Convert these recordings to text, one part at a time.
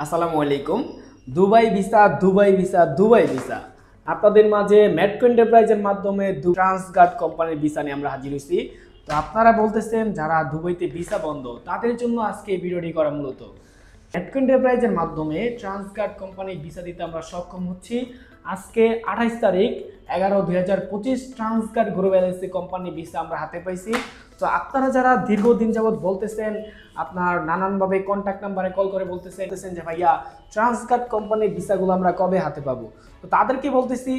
আসসালামু আলাইকুম। Dubai visa, Dubai visa, Dubai visa. আপনাদের মাঝে মেট্রো এন্টারপ্রাইজের মাধ্যমে ট্রান্সগার্ড কোম্পানির ভিসা নিয়ে আমরা হাজির হয়েছি। তো আপনারা বলতেছেন যারা দুবাইতে ভিসা বন্ধ তাদের জন্য আজকে এই ভিডিওটি করা মূলত। মেট্রো এন্টারপ্রাইজের মাধ্যমে ট্রান্সগার্ড কোম্পানির ভিসা দিতে আমরা সক্ষম হচ্ছি। আজকে 28 তারিখ 11/2025 Transguard global LLC company visa আমরা হাতে পাইছি। তো আপনারা যারা দীর্ঘদিন যাবত বলতেছেন, আপনার নানানভাবে কন্ট্যাক্ট নাম্বারে কল করে বলতেছেন যে ভাইয়া ট্রান্সগার্ড কোম্পানির ভিসাগুলো আমরা কবে হাতে পাবো, তো তাদেরকে বলতেছি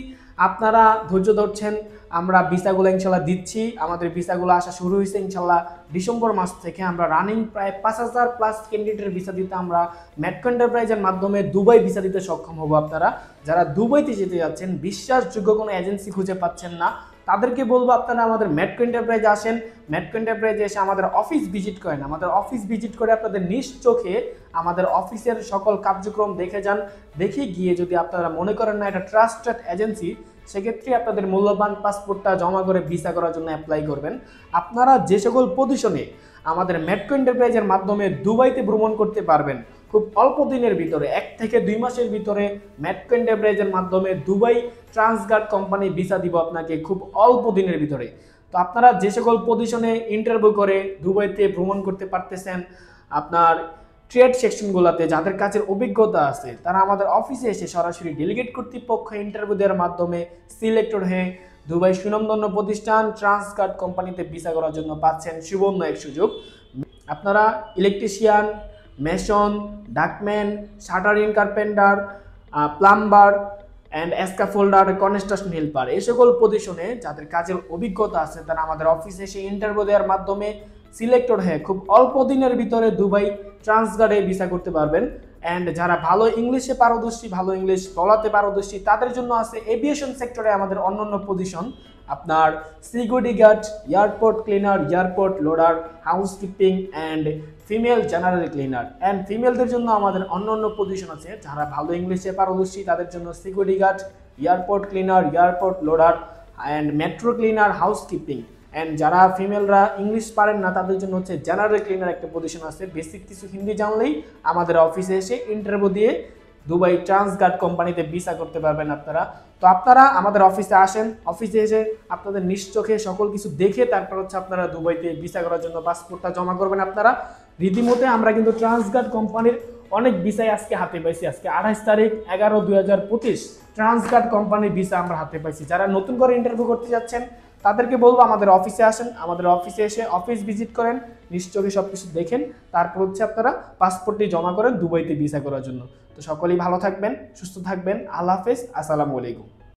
আপনারা ধৈর্য ধরছেন, আমরা ভিসাগুলো ইনশাল্লাহ দিচ্ছি। আমাদের ভিসাগুলো আসা শুরু হয়েছে ইনশাল্লাহ ডিসেম্বর মাস থেকে। আমরা রানিং প্রায় 5000+ ক্যান্ডিডেটের ভিসা দিতে আমরা মেট্রো এন্টারপ্রাইজের মাধ্যমে দুবাই ভিসা দিতে সক্ষম হব। আপনারা যারা দুবাইতে যেতে যাচ্ছেন, বিশ্বাসযোগ্য কোনো এজেন্সি খুঁজে পাচ্ছেন না, তাদেরকে বলবো আপনারা আমাদের মেট্রো এন্টারপ্রাইজে আসেন। মেট্রো এন্টারপ্রাইজে এসে আমাদের অফিস ভিজিট করেন। আমাদের অফিস ভিজিট করে আপনাদের নিজ চোখে আমাদের অফিসের সকল কার্যক্রম দেখে যান। দেখে গিয়ে যদি আপনারা মনে করেন না এটা ট্রাস্টেড এজেন্সি, সেক্ষেত্রে আপনাদের মূল্যবান পাসপোর্টটা জমা করে ভিসা করার জন্য অ্যাপ্লাই করবেন। আপনারা যে সকল পজিশনে আমাদের মেট্রো এন্টারপ্রাইজের মাধ্যমে দুবাইতে ভ্রমণ করতে পারবেন খুব অল্প দিনের ভিতরে, 1 থেকে 2 মাসের ভিতরে মেট্রো এন্টারপ্রাইজের মাধ্যমে দুবাই ট্রান্সগার্ড কোম্পানি ভিসা দিব আপনাকে খুব অল্প দিনের ভিতরে। তো আপনারা যে সকল পজিশনে ইন্টারভিউ করে দুবাইতে ভ্রমণ করতে পারতেছেন, আপনার ট্রেড সেকশনগুলোতে যাদের কাছের অভিজ্ঞতা আছে, তারা আমাদের অফিসে এসে সরাসরি ডেলিগেট কর্তৃপক্ষ ইন্টারভিউ দেওয়ার মাধ্যমে সিলেক্টেড হয়ে দুবাই সুনামধন্য প্রতিষ্ঠান ট্রান্সগার্ড কোম্পানিতে ভিসা করার জন্য পাচ্ছেন সুবর্ণ এক সুযোগ। আপনারা electrician, mason, ductman, shuttering carpenter, plumber and স্ক্যাফোল্ডার, construction helper, এই সকল পজিশনে যাদের কাজের অভিজ্ঞতা আছে তারা আমাদের অফিসে এসে ইন্টারভিউ দেওয়ার মাধ্যমে সিলেক্টেড হয়ে খুব অল্প দিনের ভিতরে দুবাই ট্রান্সগার্ডে ভিসা করতে পারবেন। অ্যান্ড যারা ভালো ইংলিশে পারদর্শী, ভালো ইংলিশ বলাতে পারদর্শী, তাদের জন্য আছে এভিয়েশন সেক্টরে আমাদের অন্যান্য পজিশন, আপনার security guard, airport cleaner, airport loader, housekeeping and female general cleaner. And ফিমেলদের জন্য আমাদের অন্যান্য পজিশন আছে। যারা ভালো ইংলিশে পারদর্শী তাদের জন্য security guard, airport cleaner, airport loader and metro cleaner, housekeeping. And যারা ফিমেলরা ইংলিশ পারেন না তাদের জন্য হচ্ছে জেনারেল ক্লিনার একটা পজিশন আছে। বেসিক কিছু হিন্দি জানলেই আমাদের অফিসে এসে ইন্টারভিউ দিয়ে দুবাই ট্রান্সগার্ড কোম্পানিতে ভিসা করতে পারবেন আপনারা। তো আপনারা আমাদের অফিসে আসেন, অফিসে এসে আপনাদের নিজ চোখে সকল কিছু দেখে তারপর হচ্ছে আপনারা দুবাইতে ভিসা করার জন্য পাসপোর্টটা জমা করবেন। আপনারা রীতিমতো আমরা কিন্তু ট্রান্সগার্ড কোম্পানির অনেক ভিসাই আজকে হাতে পাইছি। আজকে 28 তারিখ 11/2025 ট্রান্সগার্ড কোম্পানির ভিসা আমরা হাতে পাইছি। যারা নতুন করে ইন্টারভিউ করতে যাচ্ছেন তাদেরকে বলবো আমাদের অফিসে আসেন, আমাদের অফিসে এসে অফিস ভিজিট করেন, নিজ চোখে সব কিছু দেখেন, তারপর হচ্ছে আপনারা পাসপোর্টটি জমা করেন দুবাইতে ভিসা করার জন্য। তো সকলেই ভালো থাকবেন, সুস্থ থাকবেন। আল্লাহ হাফেজ, আসসালামু আলাইকুম।